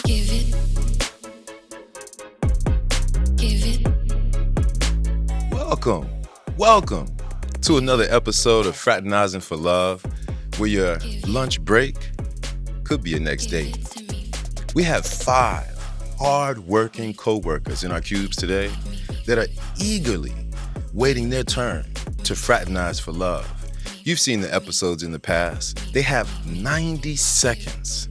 Give it. Give it. Welcome to another episode of Fraternizing for Love, where your lunch break could be your next date. We have 5 hard-working co-workers in our cubes today that are eagerly waiting their turn to fraternize for love. You've seen the episodes in the past. They have 90 seconds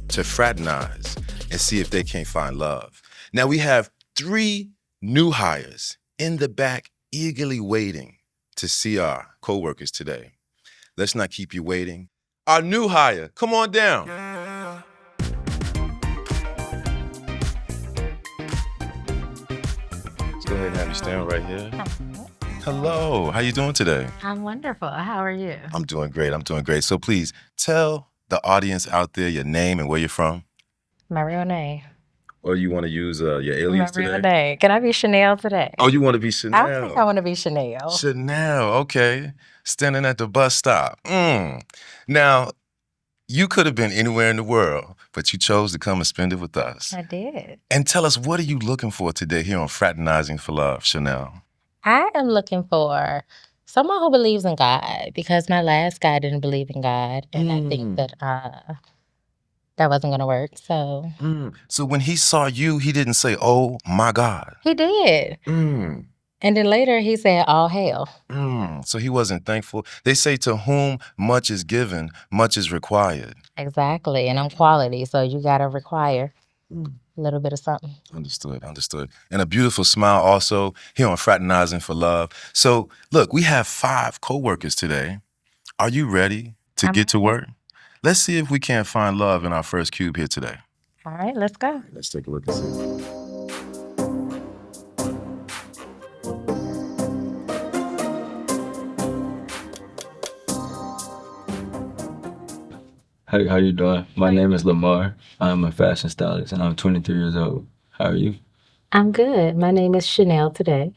to fraternize and see if they can't find love. Now we have 3 new hires in the back eagerly waiting to see our co-workers today. Let's not keep you waiting. Our new hire, come on down. Let's go ahead and have you stand right here. Hello, how you doing today? I'm wonderful. How are you? I'm doing great. So please tell the audience out there your name and where you're from. My real name. Or you want to use your alias My real today? name. Can I be Chanel today? Oh, you want to be Chanel? I think I want to be Chanel. Chanel, okay. Standing at the bus stop. Now, you could have been anywhere in the world, but you chose to come and spend it with us. I did. And tell us, what are you looking for today here on Fraternizing for Love, Chanel? I am looking for someone who believes in God, because my last guy didn't believe in God, and I think that that wasn't going to work. So So when he saw you, he didn't say, "Oh my God." he did. And then later he said, "All hell." So he wasn't thankful. They say, to whom much is given, much is required. Exactly. And I'm quality, so you got to require a little bit of something. Understood. And a beautiful smile also here on Fraternizing for Love. So look, we have 5 co-workers today. Are you ready to get to work? Let's see if we can't find love in our first cube here today. All right, let's go. Let's take a look and see. How you doing? My name is Lamar. I'm a fashion stylist and I'm 23 years old. How are you? I'm good. My name is Chanel today.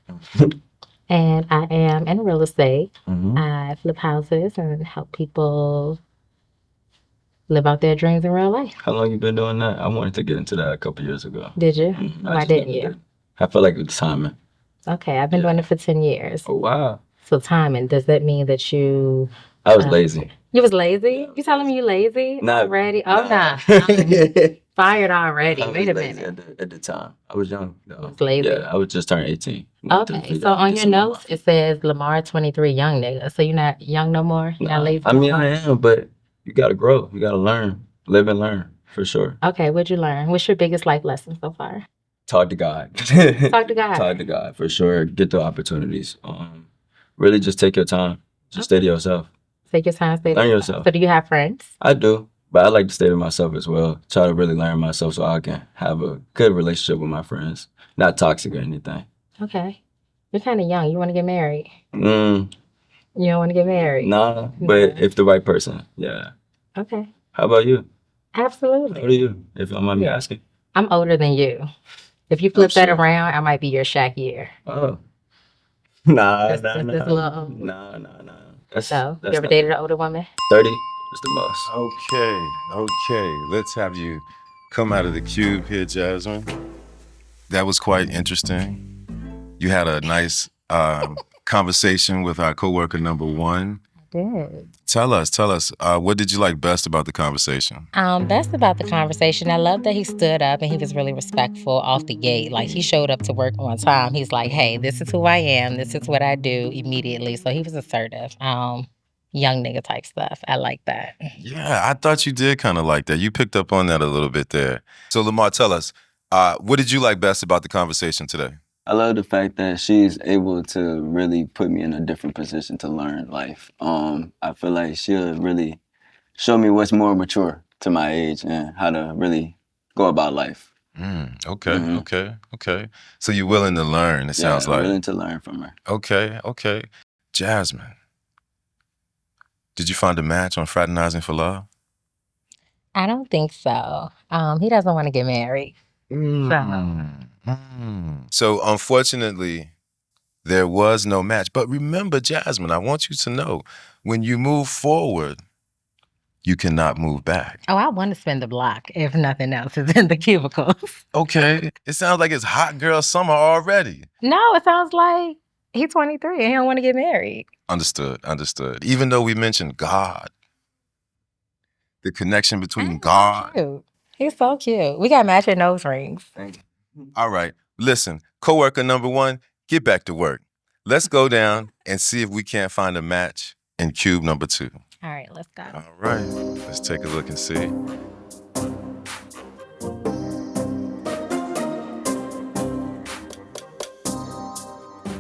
And I am in real estate. I flip houses and help people live out their dreams in real life. How long you been doing that? I wanted to get into that a couple years ago. Did you? I Why just didn't never you? did. I feel like it was timing. Okay, I've been doing it for 10 years. Oh, wow. So timing, does that mean that you... I was lazy. You was lazy? You telling me you lazy Nah, already? Oh, nah. I Fired already. was Wait a lazy minute. at the time. I was young, though. You was lazy? Yeah, I was just turned 18. Okay, so on your notes, it says Lamar 23 young nigga. So you're not young no more? You're not lazy? I mean, I am, but you got to grow. You got to learn. Live and learn, for sure. Okay, what'd you learn? What's your biggest life lesson so far? Talk to God. Talk to God. Talk to God, for sure. Get the opportunities. Really just take your time. Just stay to yourself. Take your time, stay Learn there. yourself. So do you have friends? I do, but I like to stay to myself as well. Try to really learn myself so I can have a good relationship with my friends. Not toxic or anything. Okay. You're kind of young. You want to get married? Mm, You don't want to get married? nah, but if the right person, yeah. Okay. How about you? How Absolutely. old are you, if you don't mind me asking? I'm older than you. If you flip that sure. around, I might be your Shaq year. Oh. Nah. That's a little old. Nah. So, you that's ever not- dated an older woman? 30 is the most. Okay. Let's have you come out of the cube here, Jasmine. That was quite interesting. You had a nice conversation with our coworker number 1. I did. Tell us, what did you like best about the conversation? Best about the conversation, I love that he stood up and he was really respectful off the gate. Like, he showed up to work on time. He's like, hey, this is who I am. This is what I do immediately. So he was assertive. Young nigga type stuff. I like that. Yeah, I thought you did kind of like that. You picked up on that a little bit there. So Lamar, tell us, what did you like best about the conversation today? I love the fact that she's able to really put me in a different position to learn life. I feel like she'll really show me what's more mature to my age and how to really go about life. Okay. So you're willing to learn, it sounds I'm like. willing to learn from her. Okay. Jasmine, did you find a match on Fraternizing for Love? I don't think so. He doesn't want to get married. So unfortunately, there was no match. But remember, Jasmine, I want you to know, when you move forward, you cannot move back. Oh, I want to spend the block if nothing else is in the cubicles. Okay. It sounds like it's hot girl summer already. No, it sounds like he's 23 and he don't want to get married. Understood. Even though we mentioned God, the connection between Mm, God. cute. He's so cute. We got matching nose rings. Thank you. All right. Listen, coworker number 1, get back to work. Let's go down and see if we can't find a match in cube number 2. All right, let's go. All right. Let's take a look and see.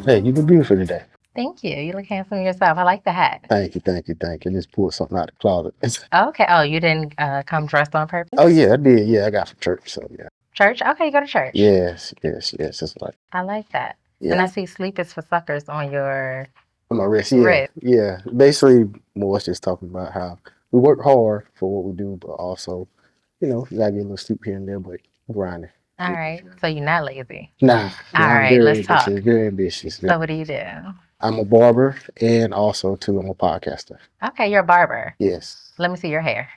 Hey, you look beautiful today. Thank you. You look handsome yourself. I like the hat. Thank you. I just pulled something out of the closet. Okay. Oh, you didn't come dressed on purpose? Oh yeah, I did. Yeah, I got from church. So yeah. Church? Okay, you go to church. Yes. It's like I like that. And I yeah. see sleep is for suckers on your On my wrist. Yeah. wrist. Yeah. Basically, Morris just talking about how we work hard for what we do, but also, you gotta get a little sleep here and there, but grinding. All right. So you're not lazy. Nah. All I'm right, very let's talk. ambitious. Very ambitious. So what do you do? I'm a barber and also too I'm a podcaster. Okay, you're a barber. Yes. Let me see your hair.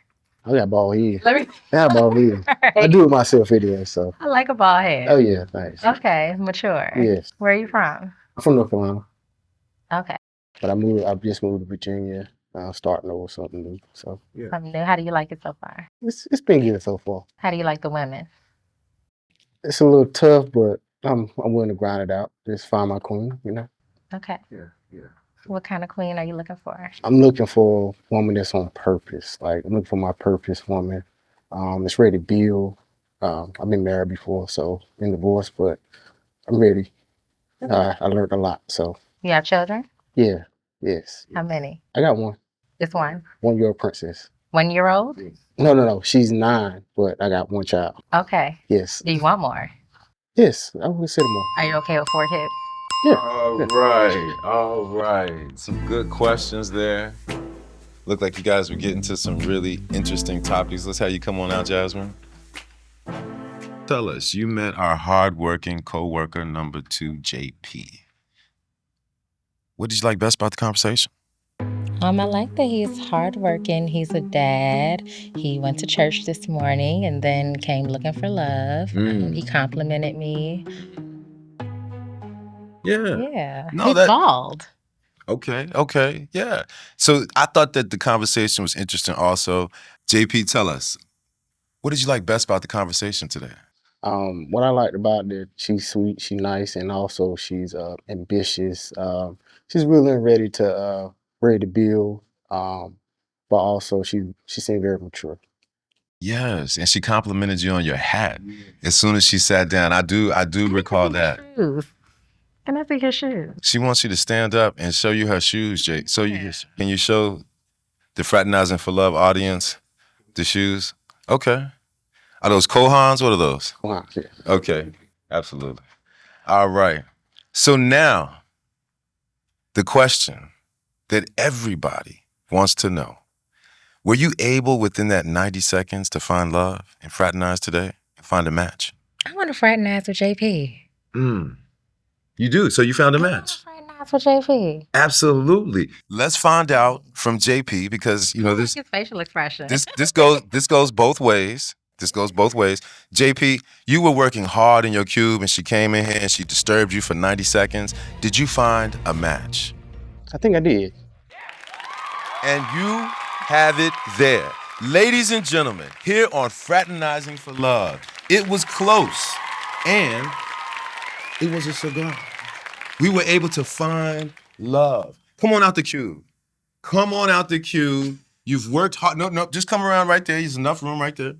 I got bald head. Let me. I got bald head. All I right. do it myself anyway. So. I like a bald head. Oh yeah. Thanks. Okay, mature. Yes. Where are you from? I'm from North Carolina. Okay. But I just moved to Virginia, starting over something new. So yeah, Something new. How do you like it so far? it's been good so far. How do you like the women? It's a little tough, but I'm willing to grind it out. Just find my queen, Okay. Yeah. What kind of queen are you looking for? I'm looking for a woman that's on purpose. Like I'm looking for my purpose woman. That's ready to build. I've been married before, so been divorced, but I'm ready. I learned a lot. So You have children? yeah, yes. How many? I got one. Just one. 1-year-old princess. 1 year old? No. She's 9, but I got one child. Okay. Yes. Do you want more? Yes, I would consider more. Are you okay with 4 kids? Yeah. All right. Some good questions there. Look like you guys were getting to some really interesting topics. Let's have you come on out, Jasmine. Tell us, you met our hardworking coworker number 2, JP. What did you like best about the conversation? I like that he's hardworking. He's a dad. He went to church this morning and then came looking for love. He complimented me. Yeah. Yeah. No, he's bald. Okay. Yeah. So I thought that the conversation was interesting also. JP, tell us, what did you like best about the conversation today? What I liked about it, she's sweet, she's nice, and also she's ambitious. She's really ready to build. But also she seemed very mature. Yes, and she complimented you on your hat as soon as she sat down. I do recall that. Shoes. Can I see your shoes? She wants you to stand up and show you her shoes, Jake. Can you show the Fraternizing for Love audience the shoes? Okay. Are those Kohans? What are those? Wow, yeah. Okay, absolutely. All right. So now, the question that everybody wants to know. Were you able within that 90 seconds to find love and fraternize today and find a match? I want to fraternize with JP. You do? So you found a match? I want to fraternize with JP. Absolutely. Let's find out from JP because, this His facial expression. this goes both ways. This goes both ways. JP, you were working hard in your cube and she came in here and she disturbed you for 90 seconds. Did you find a match? I think I did. And you have it there. Ladies and gentlemen, here on Fraternizing for Love, it was close and it was a cigar. We were able to find love. Come on out the cube. Come on out the cube. You've worked hard. No, just come around right there. There's enough room right there.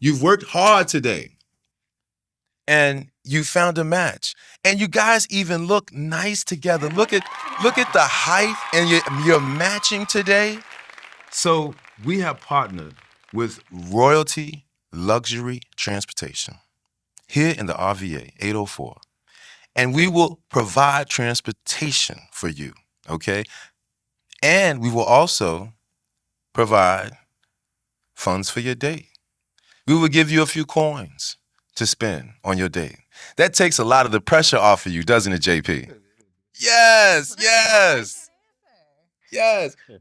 You've worked hard today. And you found a match. And you guys even look nice together. Look at the height and you're matching today. So we have partnered with Royalty Luxury Transportation here in the RVA 804. And we will provide transportation for you, okay? And we will also provide funds for your date. We will give you a few coins to spend on your date. That takes a lot of the pressure off of you, doesn't it, JP? Yes.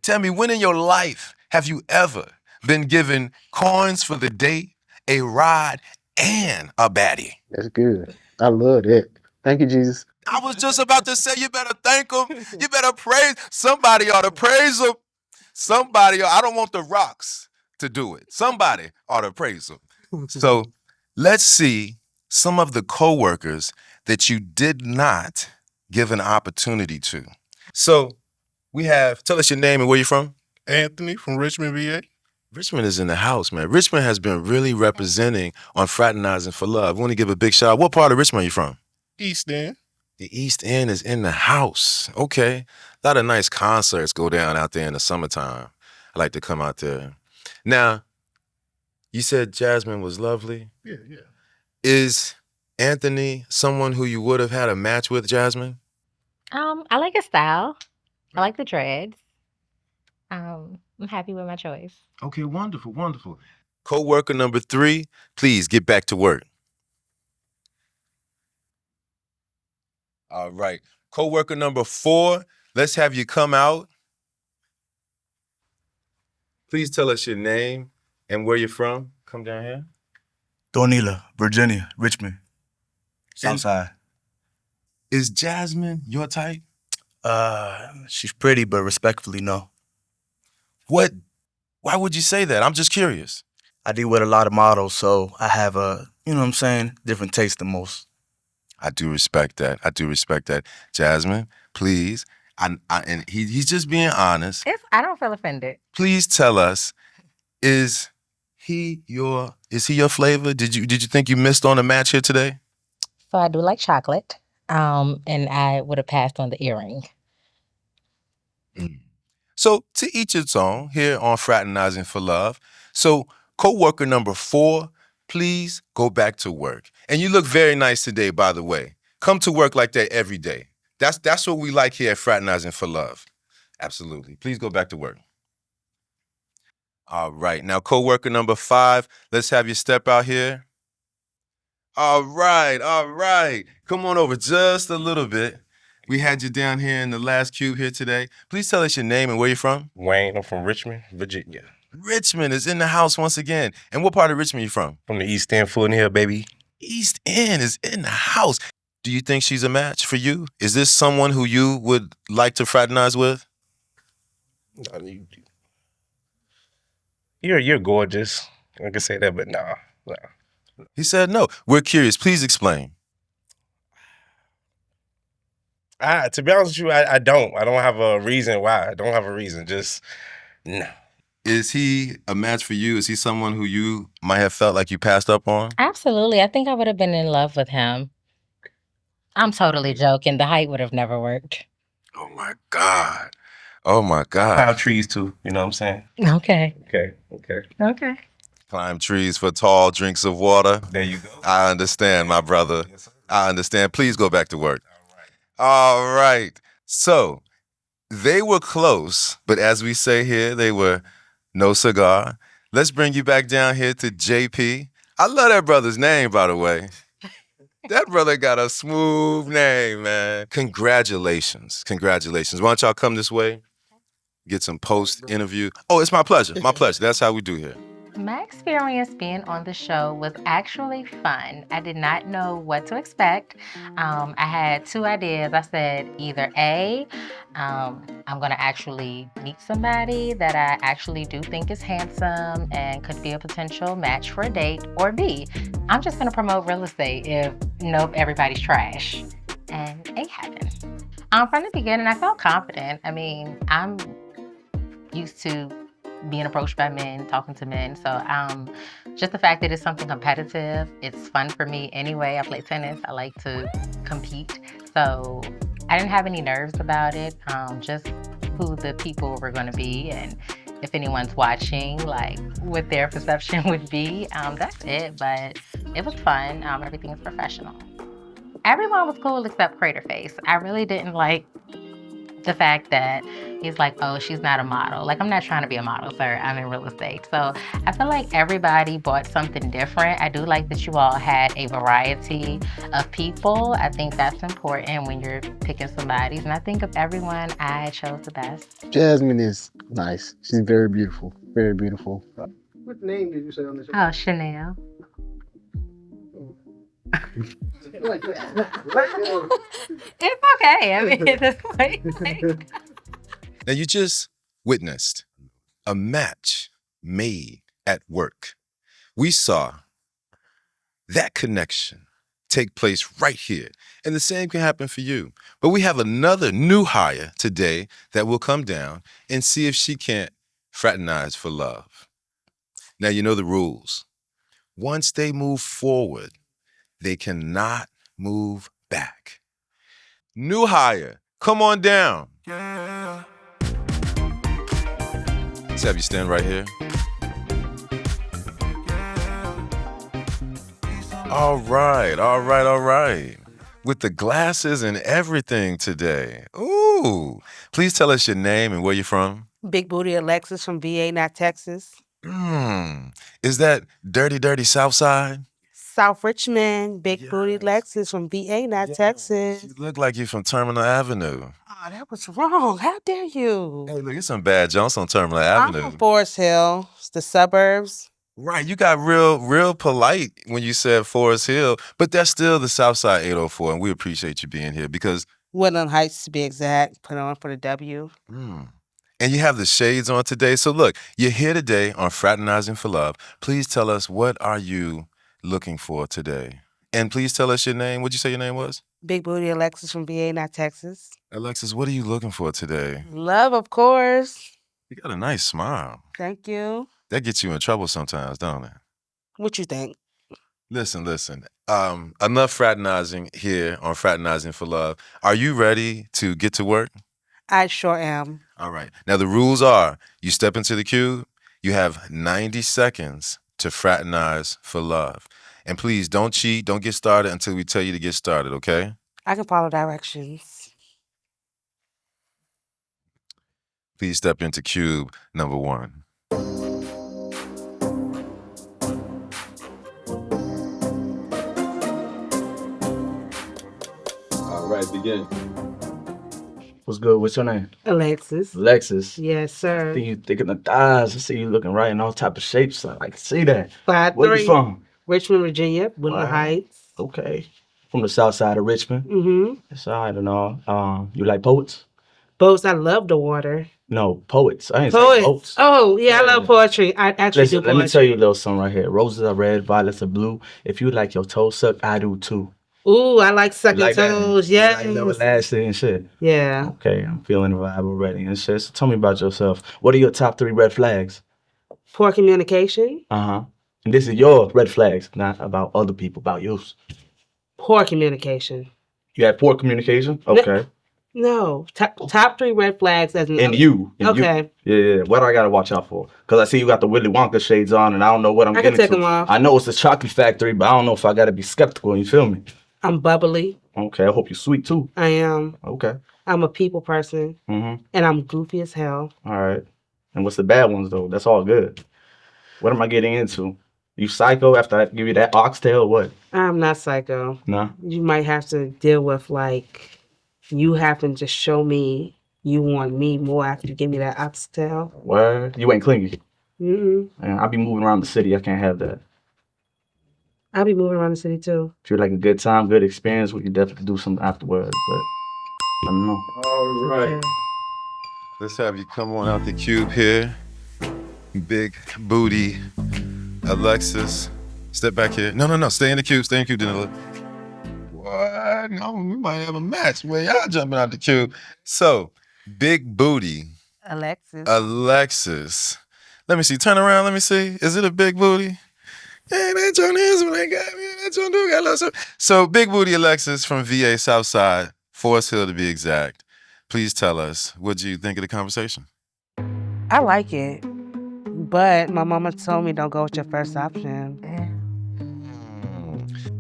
Tell me, when in your life have you ever been given coins for the date, a ride, and a baddie. That's good. I love that. Thank you, Jesus. I was just about to say, you better thank him. You better praise. Somebody ought to praise him. Somebody, I don't want the rocks to do it. Somebody ought to praise him. So let's see some of the coworkers that you did not give an opportunity to. So we have, tell us your name and where you're from. Anthony from Richmond, VA. Richmond is in the house, man. Richmond has been really representing on Fraternizing for Love. We want to give a big shout out. What part of Richmond are you from? East End. The East End is in the house. Okay. A lot of nice concerts go down out there in the summertime. I like to come out there. Now, you said Jasmine was lovely. Yeah. Is Anthony someone who you would have had a match with, Jasmine? I like his style. I like the dreads. I'm happy with my choice. Okay, wonderful, wonderful. Coworker number 3, please get back to work. All right. Coworker number 4, let's have you come out. Please tell us your name and where you're from. Come down here. Donila, Virginia, Richmond, Southside. Is Jasmine your type? She's pretty, but respectfully, no. What? Why would you say that? I'm just curious. I deal with a lot of models, so I have different taste than most. I do respect that. Jasmine, please. And he's just being honest. I don't feel offended. Please tell us, is he your flavor? Did you think you missed on a match here today? So I do like chocolate. And I would have passed on the earring. So to each its own here on Fraternizing for Love. So coworker number 4, please go back to work. And you look very nice today, by the way. Come to work like that every day. That's what we like here at Fraternizing for Love. Absolutely. Please go back to work. All right. Now, coworker number 5, let's have you step out here. All right. Come on over just a little bit. We had you down here in the last cube here today. Please tell us your name and where you're from. Wayne, I'm from Richmond, Virginia. Richmond is in the house once again. And what part of Richmond are you from? From the East End, Fulton Hill, baby. East End is in the house. Do you think she's a match for you? Is this someone who you would like to fraternize with? You're gorgeous. I can say that, but nah. He said no. We're curious. Please explain. To be honest with you, I don't. I don't have a reason why. I don't have a reason. Just, no. Is he a match for you? Is he someone who you might have felt like you passed up on? Absolutely. I think I would have been in love with him. I'm totally joking. The height would have never worked. Oh my God. Climb trees too, you know what I'm saying? Okay. Okay. Climb trees for tall drinks of water. There you go. I understand, my brother. Yes, sir. I understand. Please go back to work. All right. So they were close, but as we say here, they were no cigar. Let's bring you back down here to JP. I love that brother's name, by the way. That brother got a smooth name, man. Congratulations. Why don't y'all come this way? Get some post-interview. Oh, it's my pleasure. That's how we do here. My experience being on the show was actually fun. I did not know what to expect. I had 2 ideas. I said either A, I'm going to actually meet somebody that I actually do think is handsome and could be a potential match for a date, or B, I'm just going to promote real estate if everybody's trash. And A happened. From the beginning, I felt confident. I mean, I'm used to being approached by men, talking to men. So just the fact that it's something competitive, it's fun for me anyway. I play tennis. I like to compete. So I didn't have any nerves about it. Just who the people were going to be and if anyone's watching, like what their perception would be. That's it. But it was fun. Everything is professional. Everyone was cool except Craterface. I really didn't like the fact that he's like, oh, she's not a model. Like, I'm not trying to be a model, sir. I'm in real estate. So I feel like everybody bought something different. I do like that you all had a variety of people. I think that's important when you're picking somebody. And I think of everyone, I chose the best. Jasmine is nice. She's very beautiful. very beautiful. What name did you say on the show? Oh, Chanel. It's okay. I mean, it's like, Now, you just witnessed a match made at work. We saw that connection take place right here. And the same can happen for you. But we have another new hire today that will come down and see if she can't fraternize for love. Now, you know the rules. Once they move forward, they cannot move back. New hire, come on down. Let's have you stand right here. All right. With the glasses and everything today. Ooh. Please tell us your name and where you're from. Big Booty Alexis from VA, not Texas. Is that dirty South Side? South Richmond, Big Booty Alexis from VA, not Texas. You look like you're from Terminal Avenue. Oh, that was wrong. How dare you? Hey, look, it's some bad jumps on Terminal Avenue. I'm from Forest Hill. It's the suburbs. Right, you got real polite when you said Forest Hill, but that's still the South Side 804, and we appreciate you being here because... Woodland Heights, to be exact. Put on for the W. And you have the shades on today. So look, you're here today on Fraternizing for Love. Please tell us, what are you looking for today? And please tell us your name. What'd you say your name was? Big Booty Alexis from VA, not Texas. Alexis, what are you looking for today? Love, of course. You got a nice smile. Thank you. That gets you in trouble sometimes, don't it? What you think? Listen. Enough fraternizing here on Fraternizing for Love. Are you ready to get to work? I sure am. All right. Now, the rules are, you step into the cube, you have 90 seconds to fraternize for love. And please, don't cheat, don't get started until we tell you to get started, okay? I can follow directions. Please step into cube number 1. All right, begin. What's good? What's your name? Alexis. Alexis. Yes, sir. I think you thick in the thighs. I see you looking right in all type of shapes. I can see that. 5'3". Where you from? Richmond, Virginia. Woodland Wow. Heights. Okay. From the south side of Richmond. Mm-hmm. That's all right and all. You like poets? Boats, I love the water. No, poets. I ain't say Poets. boats. Oh, yeah, I love poetry. I actually Listen, do poetry. let me tell you a little song right here. Roses are red, violets are blue. If you like your toes sucked, I do too. Ooh, I like sucking Like that? toes. You Yes. like everlasting and shit. Yeah. Okay, I'm feeling the vibe already and shit. So tell me about yourself. What are your top 3 red flags? Poor communication. Uh-huh. And this is your red flags, not about other people, about you. Poor communication. You have poor communication? Okay. No. Top 3 red flags as an... And you. Okay. Yeah. What do I got to watch out for? Because I see you got the Willy Wonka shades on, and I don't know what I'm I getting can take to. them off. I know it's the chocolate factory, but I don't know if I got to be skeptical. You feel me? I'm bubbly. Okay, I hope you're sweet, too. I am. Okay. I'm a people person. Mm-hmm. And I'm goofy as hell. All right. And what's the bad ones, though? That's all good. What am I getting into? You psycho after I give you that oxtail or what? I'm not psycho. No? You might have to deal with, like, you having to show me you want me more after you give me that oxtail. Word? You ain't clingy. Mm-mm. Man, I be moving around the city. I can't have that. I'll be moving around the city, too. If you're like a good time, good experience, we can definitely do something afterwards. But I don't know. All right. Okay. Let's have you come on out the cube here. Big booty Alexis. Step back here. No. Stay in the cube, Danila. What? No, we might have a match where y'all jumping out the cube. So, big booty Alexis. Let me see. Turn around. Let me see. Is it a big booty? Hey, that joint is what I got. Man, that joint do got a little. So, big booty Alexis from VA Southside, Forest Hill to be exact. Please tell us, what do you think of the conversation? I like it. But my mama told me don't go with your first option.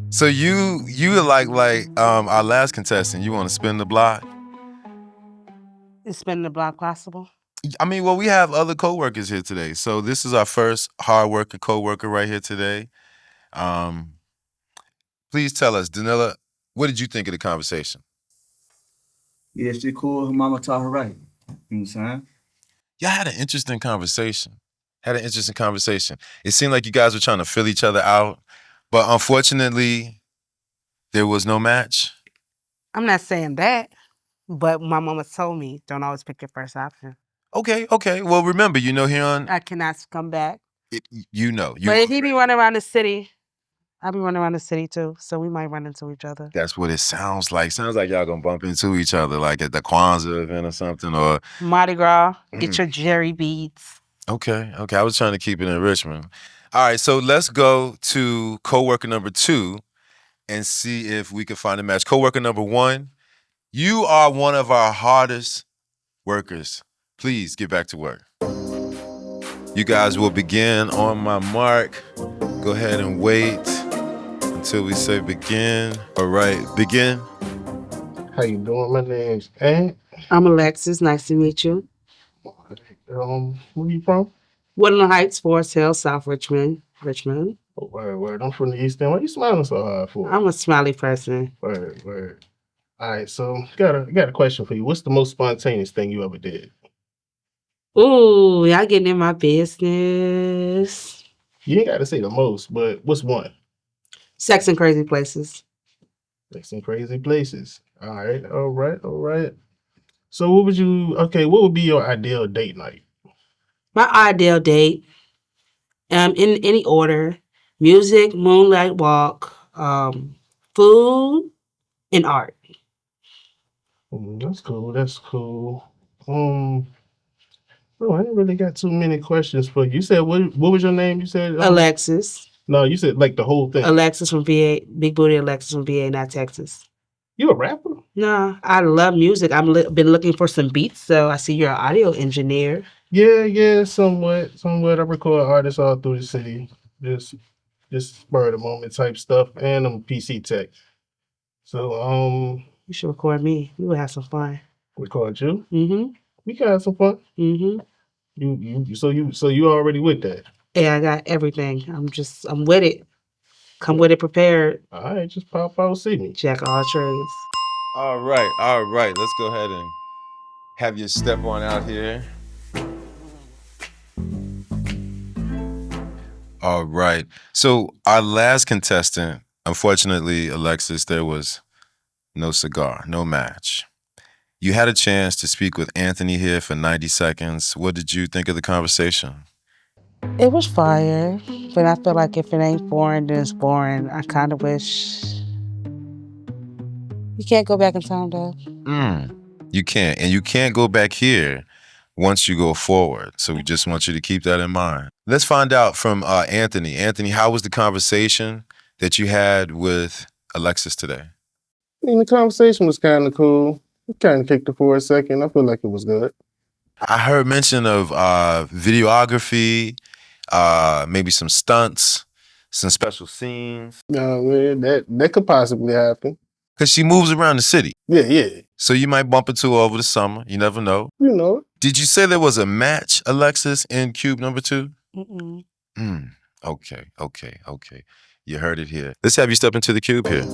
So you like our last contestant, you want to spin the block? Is spinning the block possible? I mean, well, we have other coworkers here today. So this is our first hardworking coworker right here today. Please tell us, Danila, what did you think of the conversation? Yeah, she cool. Her mama taught her right. You know what I'm saying? Y'all had an interesting conversation. Had an interesting conversation. It seemed like you guys were trying to fill each other out, but unfortunately, there was no match. I'm not saying that, but my mama told me don't always pick your first option. Okay. Well, remember, here on I cannot come back. it, But if he be running around the city, I'll be running around the city too, so we might run into each other. That's what it sounds like. Sounds like y'all gonna bump into each other, like at the Kwanzaa event or something, or Mardi Gras, get your Jerry beads. Okay. I was trying to keep it in Richmond. All right, so let's go to coworker number 2 and see if we can find a match. Coworker number 1, you are one of our hardest workers. Please get back to work. You guys will begin on my mark. Go ahead and wait until we say begin. All right, begin. How you doing? My name's Ant. I'm Alexis. Nice to meet you. Where you from? Woodland Heights, Forest Hill, South Richmond. Oh, word. I'm from the East End. Why you smiling so hard for? I'm a smiley person. Word. All right, so got a question for you. What's the most spontaneous thing you ever did? Ooh, y'all getting in my business. You ain't got to say the most, but what's one? Sex in crazy places. Sex in crazy places. All right. So what would be your ideal date night? My ideal date, in any order, music, moonlight walk, food, and art. That's cool. No, I ain't really got too many questions for you. You said what was your name? You said Alexis. No, you said like the whole thing. Alexis from VA, Big Booty Alexis from VA, not Texas. You a rapper? No, I love music. I've been looking for some beats, so I see you're an audio engineer. Yeah, somewhat. I record artists all through the city. Just spur of the moment type stuff, and I'm PC tech. So you should record me. We would have some fun. Record you? Mm-hmm. We can have some fun. Mm-hmm. So you already with that? Yeah, I got everything. I'm with it. Come with it prepared. All right, just pop out, see me. Jack of all trades. All right. Let's go ahead and have you step on out here. All right. So our last contestant, unfortunately, Alexis, there was no cigar, no match. You had a chance to speak with Anthony here for 90 seconds. What did you think of the conversation? It was fire, but I feel like if it ain't boring, then it's boring. I kind of wish you can't go back in time, though. You can't, and you can't go back here once you go forward. So we just want you to keep that in mind. Let's find out from Anthony. Anthony, how was the conversation that you had with Alexis today? I mean, the conversation was kind of cool. We kind of kicked it for a second. I feel like it was good. I heard mention of videography, maybe some stunts, some special scenes. No, man, that could possibly happen. Because she moves around the city. Yeah. So you might bump into her over the summer. You never know. You know. Did you say there was a match, Alexis, in cube number 2? Mm-mm. Okay. You heard it here. Let's have you step into the cube here.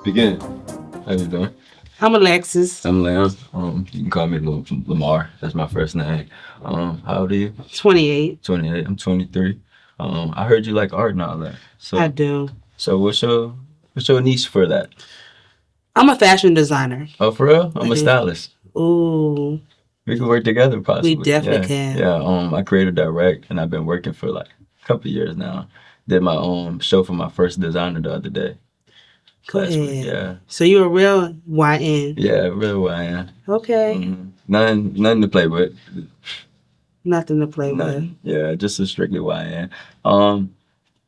Begin. How you doing? I'm Alexis. I'm Lam. You can call me Lamar. That's my first name. How old are you? 28. 28. I'm 23. I heard you like art and all that. So I do. So what's your niche for that? I'm a fashion designer. Oh, for real? I'm a stylist. Ooh. We can work together possibly. We definitely can. Yeah. I created direct, and I've been working for like a couple of years now. Did my show for my first designer the other day. Go ahead. Yeah. So you're a real YN? Yeah, real YN. Okay. Mm-hmm. Nothing to play with. Nothing to play with. Yeah, just a strictly YN. How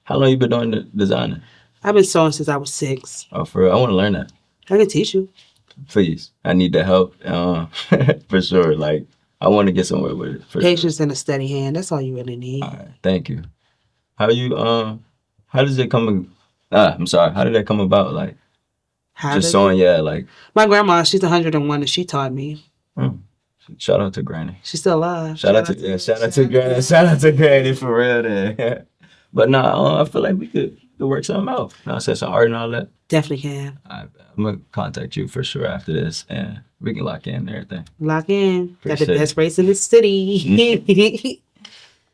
long you been doing the designing? I've been sewing since I was 6. Oh, for real? I want to learn that. I can teach you. Please. I need the help. For sure. Like, I want to get somewhere with it. Patience and a steady hand. That's all you really need. All right. Thank you. How does it come? I'm sorry. How did that come about? Like, just sewing? Yeah, like. My grandma, she's 101 and she taught me. Shout out to Granny. She's still alive. Shout out to Granny. Shout out to Granny for real. There. But I feel like we could could work something out. I said some art and all that. Definitely can. I'm gonna contact you for sure after this, and we can lock in and everything. Lock in. Got the Appreciate best it. race in the city.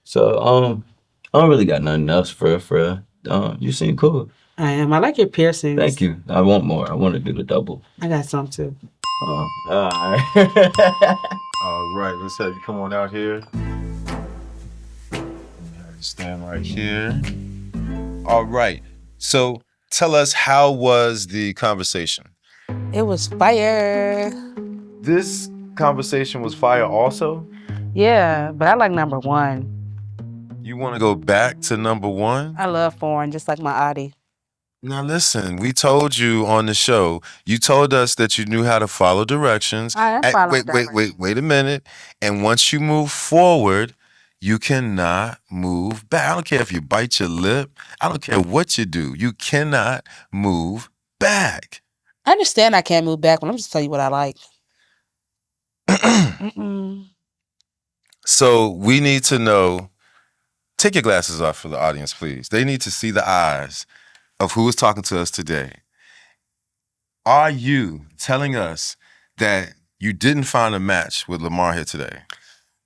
So I don't really got nothing else for you seem cool. I am. I like your piercings. Thank you. I want more. I want to do the double. I got some too. All right. All right, let's have you come on out here. Stand right here. All right. So tell us, how was the conversation? It was fire. This conversation was fire also? Yeah, but I like number one. You want to go back to number one? I love foreign, just like my Audi. Now listen, we told you on the show, you told us that you knew how to follow directions. I am following directions. Wait a minute. And once you move forward, you cannot move back. I don't care if you bite your lip. I don't care what you do. You cannot move back. I understand I can't move back, but I'm just telling you what I like. So we need to know, take your glasses off for the audience, please. They need to see the eyes of who is talking to us today. Are you telling us that you didn't find a match with Lamar here today?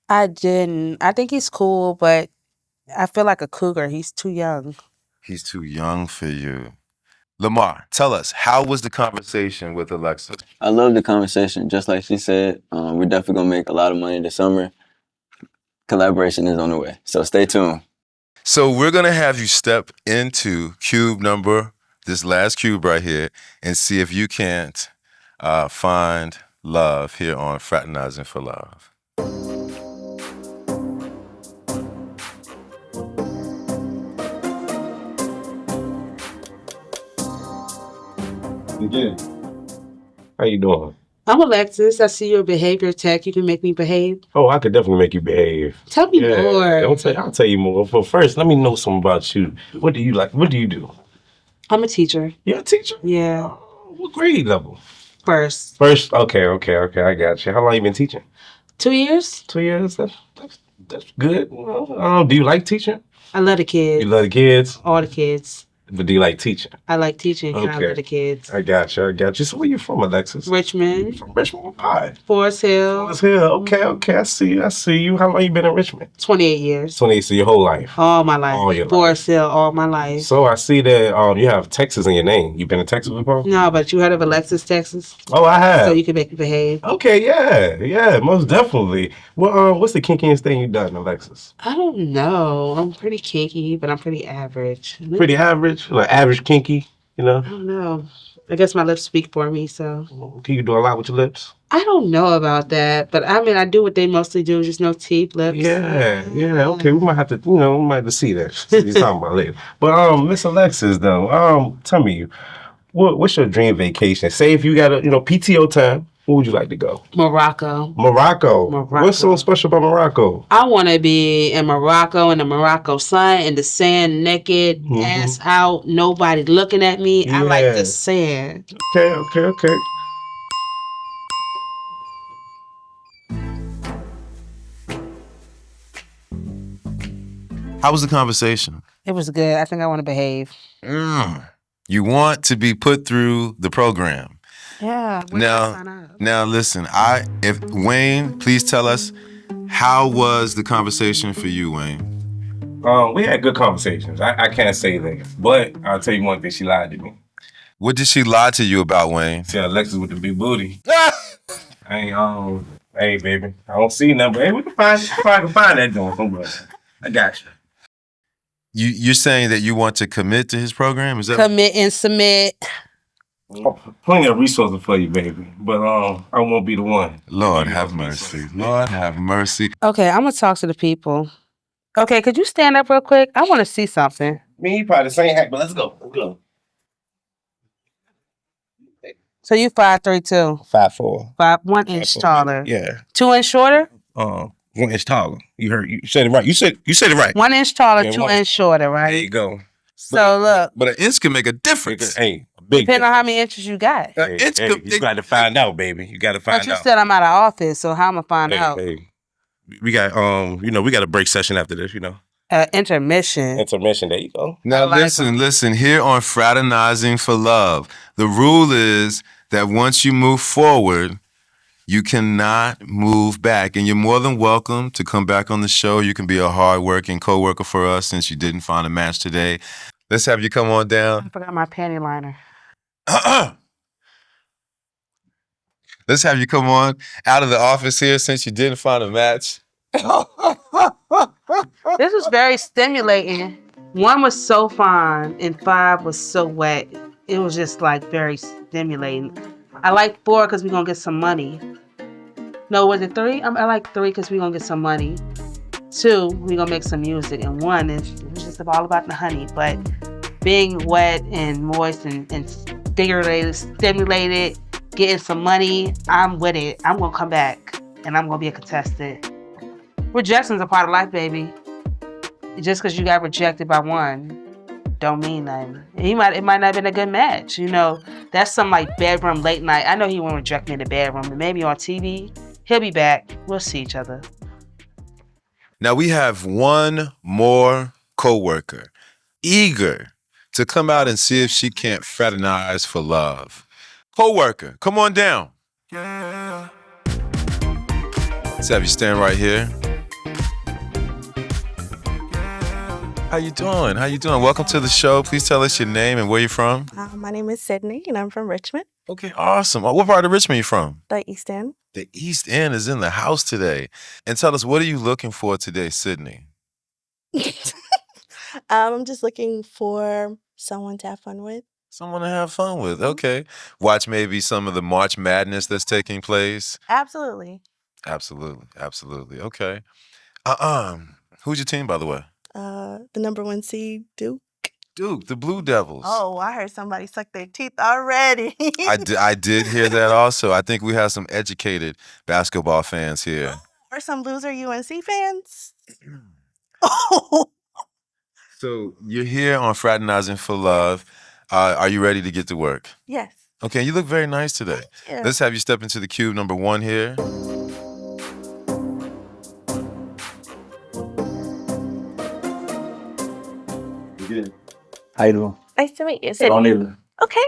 I didn't. I think he's cool, but I feel like a cougar. He's too young. He's too young for you. Lamar, tell us, how was the conversation with Alexa? I love the conversation. Just like she said, we're definitely gonna make a lot of money this summer. Collaboration is on the way, so stay tuned. So we're going to have you step into this last cube right here, and see if you can't find love here on Fraternizing for Love. Yeah. How you doing? I'm Alexis. I see you're a behavior tech. You can make me behave. Oh, I could definitely make you behave. Tell me more. I'll tell you more. But first, let me know something about you. What do you like? What do you do? I'm a teacher. You're a teacher? Yeah. What grade level? First. First? Okay. I got you. How long you been teaching? 2 years. 2 years? That's good. Well, do you like teaching? I love the kids. You love the kids? All the kids. But do you like teaching? I like teaching and I Okay. love the kids. I got you. So where you from, Alexis? Richmond. From Richmond? Hi. Forest Hill. Forest Hill. Okay. I see you. How long you been in Richmond? 28 years. 28, so your whole life. All my life. All your life. Forest Hill, all my life. So I see that you have Texas in your name. You been in Texas before? No, but you heard of Alexis, Texas? Oh, I have. So you can make me behave. Okay, yeah, most definitely. Well, what's the kinkiest thing you done, Alexis? I don't know. I'm pretty kinky, but I'm pretty average. Pretty average, like average kinky, you know? I don't know. I guess my lips speak for me, so. Can you do a lot with your lips? I don't know about that, but I mean, I do what they mostly do, just no teeth, lips. Yeah. Okay, we might have to see that. You're talking about later. But Miss Alexis, though, tell me, what's your dream vacation? Say if you got a PTO time, where would you like to go? Morocco. What's so special about Morocco? I want to be in Morocco in the Morocco sun, in the sand, naked, ass out, nobody looking at me. I like the sand. Okay. How was the conversation? It was good. I think I want to behave. You want to be put through the program. Yeah. Now listen, if Wayne, please tell us, how was the conversation for you, Wayne? We had good conversations. I can't say that. But I'll tell you one thing, she lied to me. What did she lie to you about, Wayne? See Alexis with the big booty. Hey baby, I don't see nothing, but hey, we can find that joint. Don't worry. I got you. You're saying that you want to commit to his program? Is that Commit and submit. Plenty of resources for you, baby. But I won't be the one. Lord have mercy. Lord have mercy. Okay, I'm gonna talk to the people. Okay, could you stand up real quick? I want to see something. Me, you probably the same height, but let's go. So you 5'3" 5'4". 1 inch taller. Yeah. 2 inch shorter. 1 inch taller. You said it right. You said it right. 1 inch taller, Yeah, 2 1 inch shorter, right? There you go. So look, But an inch can make a difference. Hey, big. depending on how many inches you got. You got to find out, baby. You got to find But you out. said I'm out of office, so how am I find out? Hey, we got we got a break session after this. Intermission. Intermission. There you go. Now like listen. Here on Fraternizing for Love, the rule is that once you move forward, you cannot move back. And you're more than welcome to come back on the show. You can be a hardworking co-worker for us since you didn't find a match today. Let's have you come on I down. forgot my panty liner. Let's have you come on out of the office here since you didn't find a match. This was very stimulating. 1 was so fine and 5 was so wet. It was just like very stimulating. I like 4 because we're going to get some money. No, was it 3? I like 3 because we're going to get some money. 2, we're going to make some music. And 1 is just all about the honey. But being wet and moist and stimulated, getting some money, I'm with it. I'm going to come back and I'm going to be a contestant. Rejection's a part of life, baby. Just because you got rejected by 1 don't mean nothing. It might not have been a good match. You know, that's some like bedroom late night. I know he won't reject me in the bedroom, but maybe on TV, he'll be back. We'll see each other. Now we have one more co-worker, eager to come out and see if she can't fraternize for love. Co-worker, come on down. Let's have you stand right here. How you doing? Welcome to the show. Please tell us your name and where you're from. My name is Sydney, and I'm from Richmond, Okay, awesome. What part of Richmond are you from? the East End. The East End is in the house today. And tell us, what are you looking for today, Sydney? I'm just looking for someone to have fun with. Someone to have fun with. Okay. Watch maybe some of the March Madness that's taking place. Absolutely. Absolutely. Okay. Who's your team, by the way? The number 1 seed, Duke. Duke, the Blue Devils. Oh, I heard somebody suck their teeth already. I did hear that also. I think we have some educated basketball fans here. Or some loser UNC fans. So you're here on Fraternizing for Love. Are you ready to get to work? Yes. Okay, you look very nice today. Yeah. Let's have you step into the cube number 1 here. How you doing? Nice to meet you, Don't Sydney. even. Okay.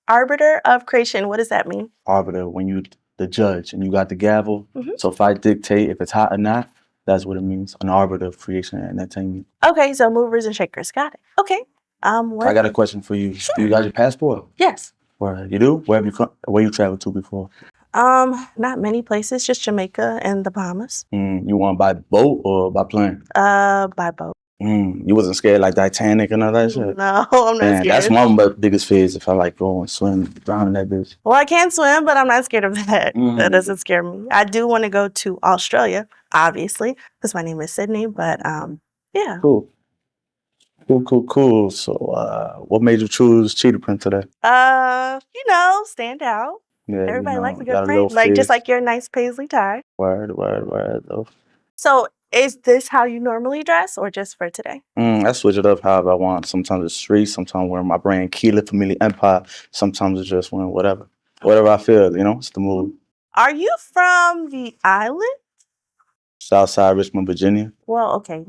Arbiter of creation. What does that mean? Arbiter, when you the judge and you got the gavel. Mhm. So if I dictate if it's hot or not, that's what it means. An arbiter of creation and entertainment. Okay, so movers and shakers. Got it. Okay. What? I got a question for you. Sure. You got your passport? Yes. Where you do? Where you traveled to before? Not many places, just Jamaica and the Bahamas. You want by boat or by plane? By boat. You wasn't scared like Titanic and all that shit? No, I'm not Man, scared. that's one of my biggest fears if I like go and swim, drown in that bitch. Well, I can't swim, but I'm not scared of that. Mhm. That doesn't scare me. I do want to go to Australia, obviously, because my name is Sydney, but yeah. Cool. So, what made you choose cheetah print today? Stand out. Yeah, Everybody likes a got good little print, like just fierce. like your nice paisley tie. Word, though. So, is this how you normally dress, or just for today? I switch it up however I want. Sometimes it's street, sometimes wearing my brand Keela Familia Empire, sometimes it's just wearing whatever I feel, it's the mood. Are you from the island? Southside Richmond, Virginia. Well, okay.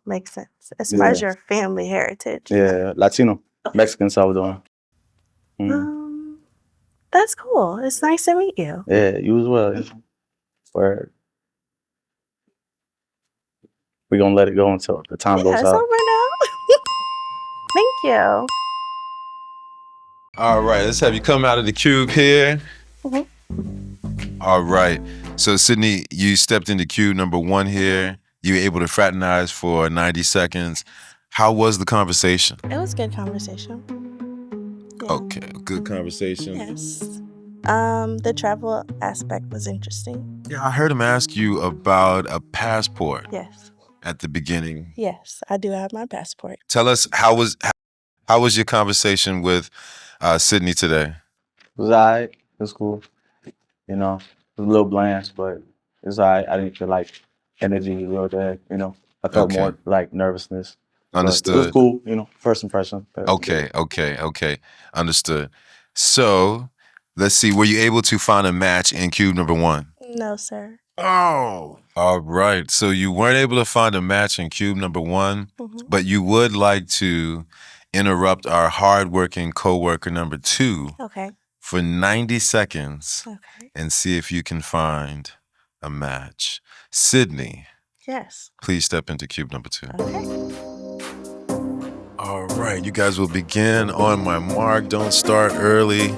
Makes sense. As far as Yeah. your family heritage. Yeah, Latino, Mexican, Salvadoran. That's cool. It's nice to meet you. Yeah, you as well. Word. We're gonna let it go until the time Yeah, goes it's out. over now. Thank you. All right, let's have you come out of the cube here. Mhm. All right. So, Sydney, you stepped into cube number 1 here. You were able to fraternize for 90 seconds. How was the conversation? It was good conversation. Yeah. Okay, good conversation. Yes. The travel aspect was interesting. Yeah, I heard him ask you about a passport Yes. at the beginning. Yes, I do have my passport. Tell us, how was your conversation with Sydney today? It was alright. It was cool. It was a little bland, but it was alright. I didn't feel like energy real there. I felt Okay. more like nervousness. But Understood. it was cool. First impression. Okay. Understood. So, let's see, were you able to find a match in cube number 1? No, sir. Oh. All right. So you weren't able to find a match in cube number 1, but you would like to interrupt our hardworking coworker number 2 Okay. for 90 seconds Okay. and see if you can find a match. Sydney, Yes. please step into cube number 2. Okay. All right, you guys will begin on my mark. Don't start early.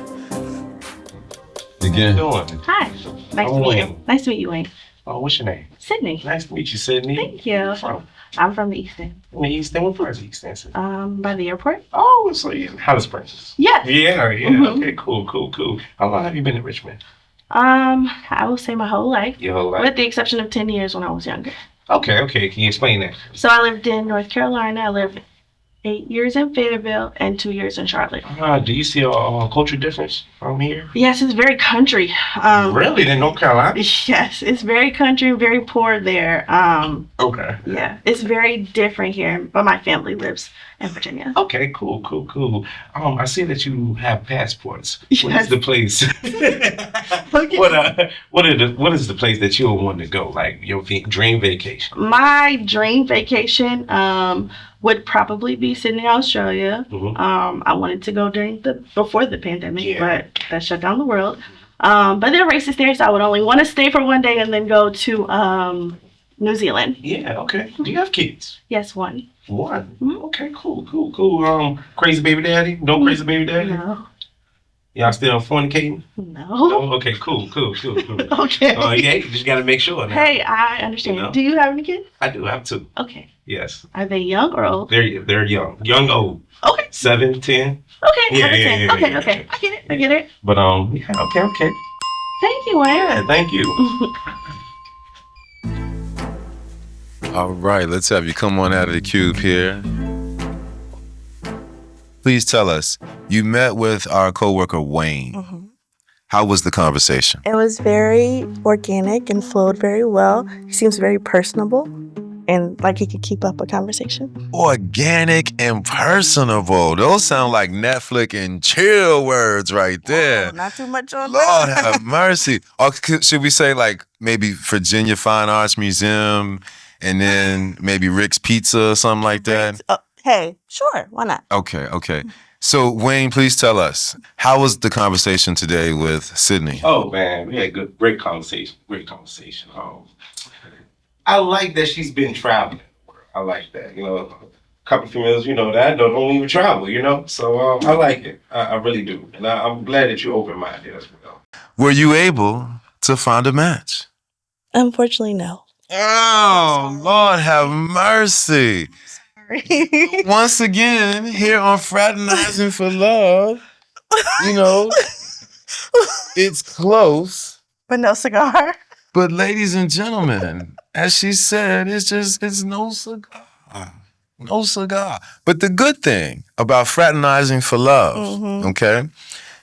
Begin. How you doing? Hi. Nice to meet you. Nice to meet you, Wayne. Oh, what's your name? Sydney. Nice to meet you, Sydney. Thank you. Where you from? I'm from the East End. In the East End? What part of the East End? Sydney? By the airport. Oh, so yeah, Hollis Springs. Yes. Yeah. Mhm. Okay, cool. How long have you been in Richmond? I will say my whole life, Your whole life? with the exception of 10 years when I was younger. Okay. Can you explain that? So I lived in North Carolina. I lived 8 years in Fayetteville and 2 years in Charlotte. Do you see a culture difference from here? Yes, it's very country. Really? In North Carolina? Yes, it's very country, very poor there. Okay. Yeah, it's very different here, but my family lives in Virginia. Okay, cool. I see that you have passports. What is Yes. the place? Okay. What is the place that you would want to go? Like your dream vacation? My dream vacation would probably be Sydney, Australia. I wanted to go before the pandemic, but that shut down the world. But they're racist there, so I would only want to stay for one day and then go to New Zealand. Yeah, okay. Do you have kids? Yes, one. One. Okay, cool. Crazy baby daddy? No crazy baby daddy? No. Y'all still fornicating? No. Okay, cool. Okay. Yeah, you just gotta make sure now. Hey, I understand. You know? Do you have any kids? I do have 2. Okay. Yes. Are they young or old? They're young, old. Okay. 7, 10. Okay. Yeah, I yeah, understand. yeah, Okay. yeah. I get it. But yeah, okay. Thank you, Wayne. Yeah, thank you. All right, let's have you come on out of the cube here. Please tell us, you met with our coworker Wayne. How was the conversation? It was very organic and flowed very well. He seems very personable and like he could keep up a conversation. Organic and personable. Those sound like Netflix and chill words right there. Not too much on Lord that. have mercy. Or should we say like maybe Virginia Fine Arts Museum and then maybe Rick's Pizza or something like that? Hey, sure. Why not? Okay. So Wayne, please tell us, how was the conversation today with Sydney? Oh man, we had great conversation. I like that she's been traveling. I like that. A couple females, that don't even travel. So I like it. I really do, and I'm glad that you're open-minded as well. Were you able to find a match? Unfortunately, no. Oh, Lord have mercy. Sorry. Once again, here on Fraternizing for Love, it's close. But no cigar. But ladies and gentlemen, as she said, it's no cigar. No cigar. But the good thing about Fraternizing for Love, okay?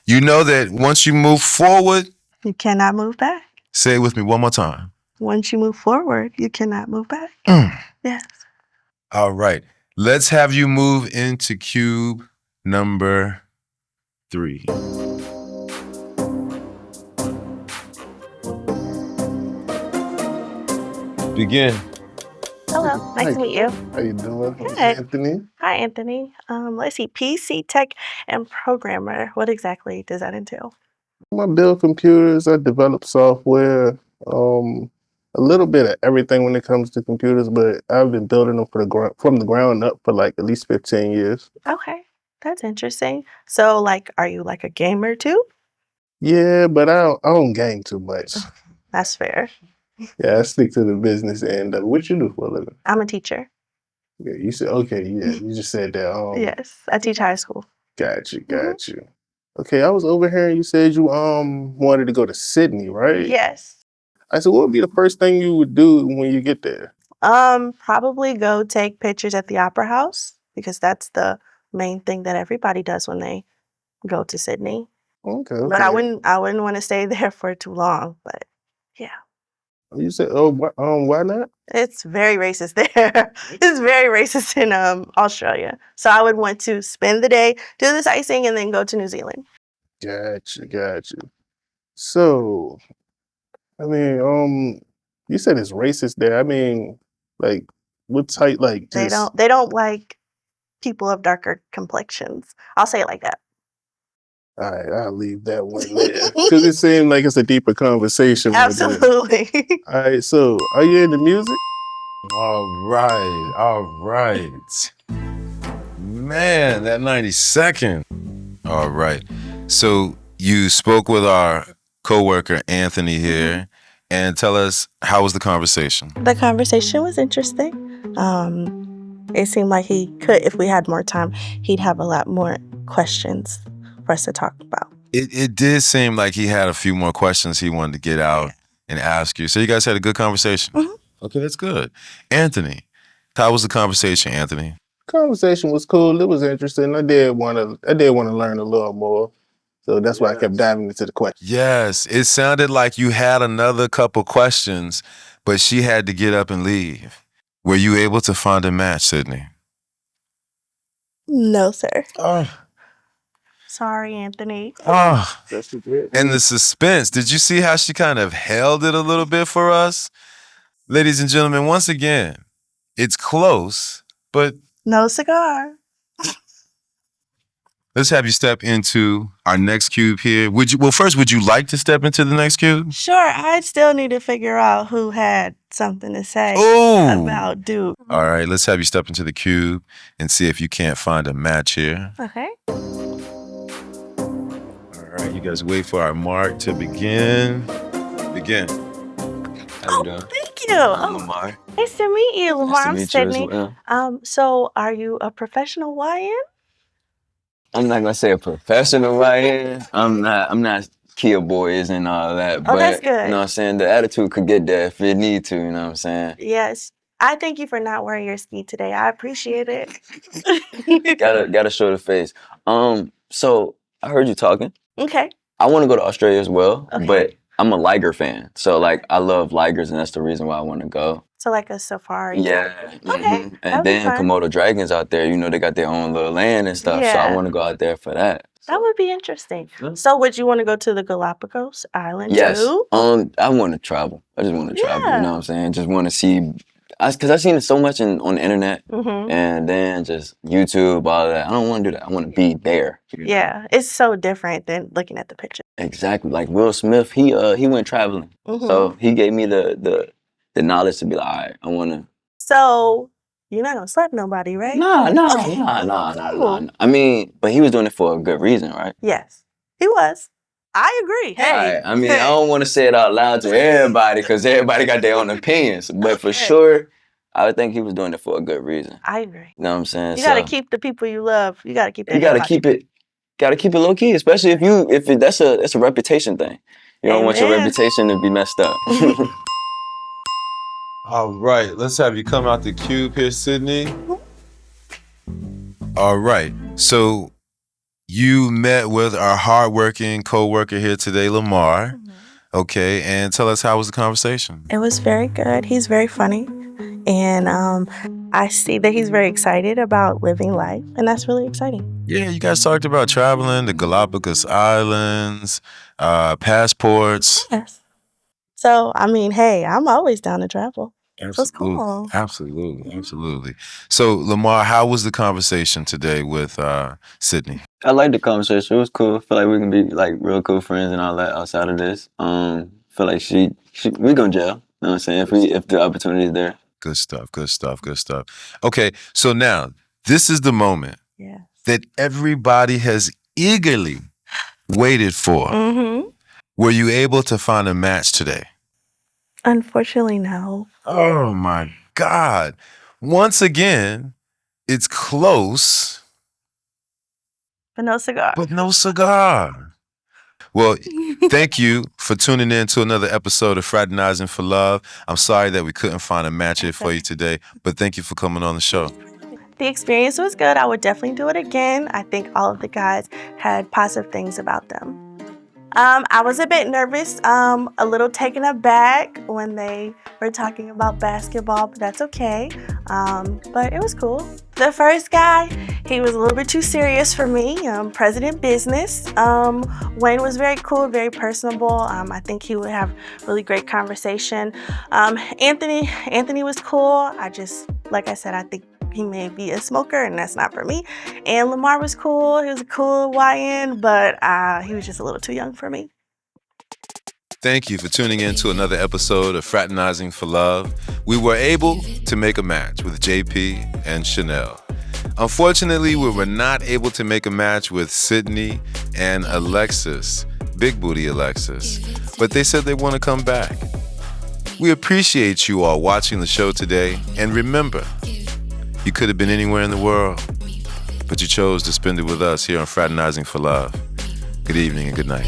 You know that once you move forward, you cannot move back. Say it with me one more time. Once you move forward, you cannot move back. Yes. All right. Let's have you move into cube number 3. Begin. Hello. Nice to meet you. How you doing? Good. Anthony? Hi, Anthony. Let's see. PC tech and programmer. What exactly does that entail? I build computers. I develop software. A little bit of everything when it comes to computers, but I've been building them from the ground up for like at least 15 years. Okay. That's interesting. So, like, are you like a gamer too? Yeah, but I don't game too much. That's fair. Yeah, I stick to the business end of it. What you do for a living? I'm a teacher. Yeah, you said, okay, yeah, you just said that. Yes, I teach high school. Got you. Okay, I was over here and you said you wanted to go to Sydney, right? Yes. I said, what would be the first thing you would do when you get there? Probably go take pictures at the Opera House because that's the main thing that everybody does when they go to Sydney. Okay. But I wouldn't want to stay there for too long. But yeah. You said, why not? It's very racist there. It's very racist in Australia. So I would want to spend the day, do the sightseeing, and then go to New Zealand. Got you. So, I mean, you said it's racist there. I mean, like, what type? Like, They just don't like people of darker complexions. I'll say it like that. all right. I'll leave that one there because it seemed like it's a deeper conversation right there. Absolutely. All right. So, are you into music? All right. Man, that 90-second. All right. So you spoke with our coworker Anthony here, and tell us, how was the conversation? The conversation was interesting. It seemed like he could, if we had more time, he'd have a lot more questions for us to talk about. It did seem like he had a few more questions he wanted to get out and ask you. So you guys had a good conversation. Mm-hmm. Okay, that's good. Anthony, how was the conversation, Anthony? Conversation was cool. It was interesting. I did want to learn a little more. So that's why I kept diving into the question. Yes, it sounded like you had another couple questions, but she had to get up and leave. Were you able to find a match, Sydney? No, sir. Oh. Sorry, Anthony. Oh. That's it. And the suspense. Did you see how she kind of held it a little bit for us? Ladies and gentlemen, once again, it's close, but No cigar. let's have you step into our next cube here. First, would you like to step into the next cube? Sure, I still need to figure out who had something to say about Duke. All right, let's have you step into the cube and see if you can't find a match here. Okay. All right, you guys wait for our mark to begin. Begin. How you doing? Thank you. I'm Lamar. Nice to meet you, Lamar. Nice to I'm meet you as Sydney. well. So are you a professional YN? I'm not gonna say a professional YN. I'm not Kia boys and all that. But that's good. you know what I'm saying? The attitude could get there if it need to, you know what I'm saying? Yes. I thank you for not wearing your ski today. I appreciate it. Gotta show the face. So I heard you talking. Okay. I want to go to Australia as well, Okay. but I'm a Liger fan. So like I love Ligers and that's the reason why I want to go. So like a safari. Yeah. Okay. And that'd be then fun. Komodo dragons out there, you know, they got their own little land and stuff. So I Yeah. want to go out there for that. That would be interesting. So would you want to go to the Galapagos Island Yes. too? I want to travel. I just want to travel. You know what I'm saying? Just want to see. Because I've seen it so much on the internet and then just YouTube, all of that. I don't want to do that. I want to be there. Yeah. It's so different than looking at the picture. Exactly. Like Will Smith, he went traveling. So he gave me the knowledge to be like, all right, I want to. So you're not gonna slap nobody, right? Nah. Cool. I mean, but he was doing it for a good reason, right? Yes, he was. I agree. Hey. All right. I mean, I don't want to say it out loud to everybody because everybody got their own opinions. But for sure, I would think he was doing it for a good reason. I agree. You know what I'm saying? You gotta keep the people you love. You gotta keep that. You gotta keep it low key, especially if that's a reputation thing. You don't want your reputation to be messed up. All right, let's have you come out the cube here, Sydney. All right, so you met with our hardworking co-worker here today, Lamar. Okay, and tell us, how was the conversation? It was very good. He's very funny. And I see that he's very excited about living life. And that's really exciting. Yeah, you guys talked about traveling, the Galapagos Islands, passports. Yes. So, I mean, hey, I'm always down to travel. That's cool. Absolutely. So, Lamar, how was the conversation today with Sydney? I liked the conversation. It was cool. I feel like we can be like real cool friends and all that outside of this. Feel like we gonna gel. You know what I'm saying? If the opportunity is there. Good stuff. Okay, so now this is the moment that everybody has eagerly waited for. Were you able to find a match today? Unfortunately, no. Oh my God. Once again, it's close. But no cigar. Well, thank you for tuning in to another episode of Fraternizing for Love. I'm sorry that we couldn't find a match here for you today, but thank you for coming on the show. The experience was good. I would definitely do it again. I think all of the guys had positive things about them. I was a bit nervous, a little taken aback when they were talking about basketball, but that's okay. But it was cool. The first guy, he was a little bit too serious for me. President business. Wayne was very cool, very personable. I think he would have really great conversation. Anthony was cool. Like I said, I think he may be a smoker, and that's not for me. And Lamar was cool. He was a cool YN, but he was just a little too young for me. Thank you for tuning in to another episode of Fraternizing for Love. We were able to make a match with JP and Chanel. Unfortunately, we were not able to make a match with Sydney and Alexis, Big Booty Alexis, but they said they want to come back. We appreciate you all watching the show today, and remember, you could have been anywhere in the world, but you chose to spend it with us here on Fraternizing for Love. Good evening and good night.